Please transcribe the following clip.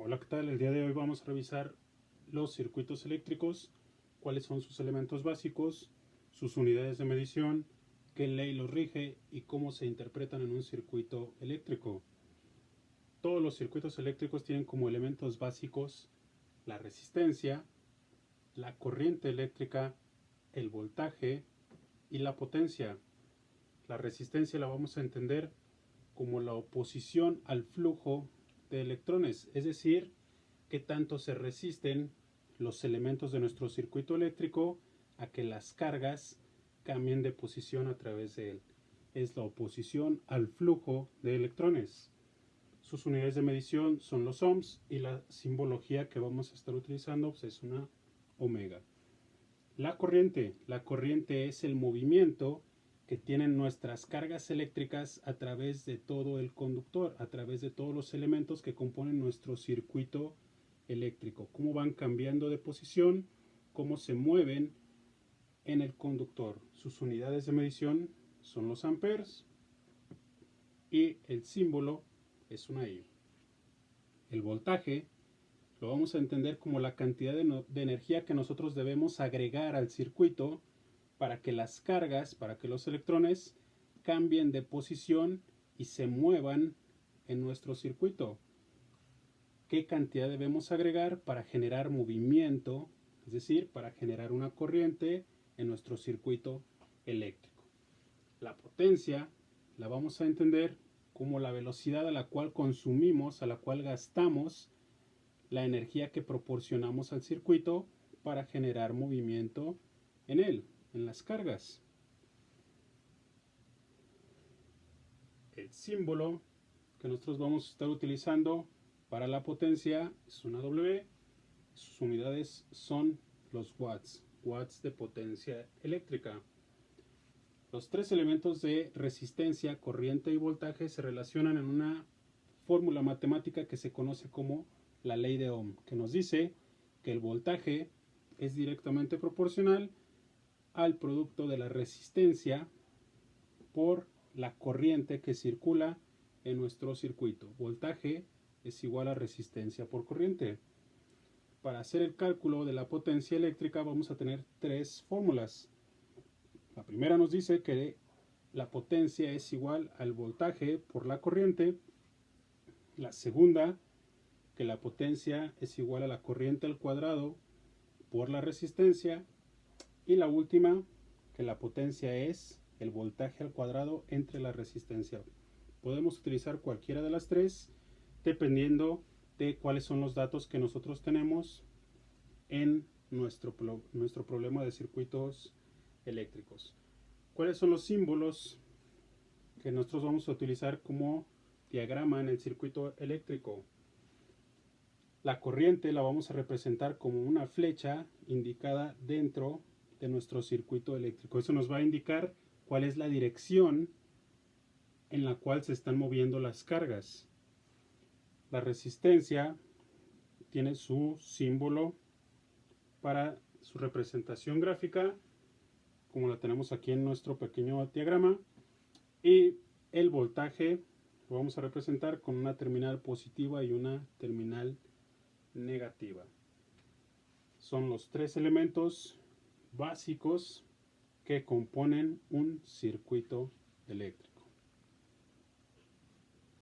Hola, ¿qué tal? El día de hoy vamos a revisar los circuitos eléctricos, cuáles son sus elementos básicos, sus unidades de medición, qué ley los rige y cómo se interpretan en un circuito eléctrico. Todos los circuitos eléctricos tienen como elementos básicos la resistencia, la corriente eléctrica, el voltaje y la potencia. La resistencia la vamos a entender como la oposición al flujo de electrones, es decir, qué tanto se resisten los elementos de nuestro circuito eléctrico a que las cargas cambien de posición a través de él. Es la oposición al flujo de electrones. Sus unidades de medición son los ohms y la simbología que vamos a estar utilizando pues, es una omega. La corriente es el movimiento que tienen nuestras cargas eléctricas a través de todo el conductor, a través de todos los elementos que componen nuestro circuito eléctrico, cómo van cambiando de posición, cómo se mueven en el conductor. Sus unidades de medición son los amperes y el símbolo es una I. El voltaje lo vamos a entender como la cantidad de energía que nosotros debemos agregar al circuito para que las cargas, para que los electrones cambien de posición y se muevan en nuestro circuito. ¿Qué cantidad debemos agregar para generar movimiento, es decir, para generar una corriente en nuestro circuito eléctrico? La potencia la vamos a entender como la velocidad a la cual consumimos, a la cual gastamos la energía que proporcionamos al circuito para generar movimiento en él, en las cargas. El símbolo que nosotros vamos a estar utilizando para la potencia es una W. Sus unidades son los watts, watts de potencia eléctrica. Los tres elementos de resistencia, corriente y voltaje se relacionan en una fórmula matemática que se conoce como la ley de Ohm, que nos dice que el voltaje es directamente proporcional al producto de la resistencia por la corriente que circula en nuestro circuito. Voltaje es igual a resistencia por corriente. Para hacer el cálculo de la potencia eléctrica vamos a tener tres fórmulas. La primera nos dice que la potencia es igual al voltaje por la corriente. La segunda, que la potencia es igual a la corriente al cuadrado por la resistencia. Y la última, que la potencia es el voltaje al cuadrado entre la resistencia. Podemos utilizar cualquiera de las tres dependiendo de cuáles son los datos que nosotros tenemos en nuestro problema de circuitos eléctricos. ¿Cuáles son los símbolos que nosotros vamos a utilizar como diagrama en el circuito eléctrico? La corriente la vamos a representar como una flecha indicada dentro de nuestro circuito eléctrico. Eso nos va a indicar cuál es la dirección en la cual se están moviendo las cargas. La resistencia tiene su símbolo para su representación gráfica, como la tenemos aquí en nuestro pequeño diagrama, y el voltaje lo vamos a representar con una terminal positiva y una terminal negativa. Son los tres elementos básicos que componen un circuito eléctrico.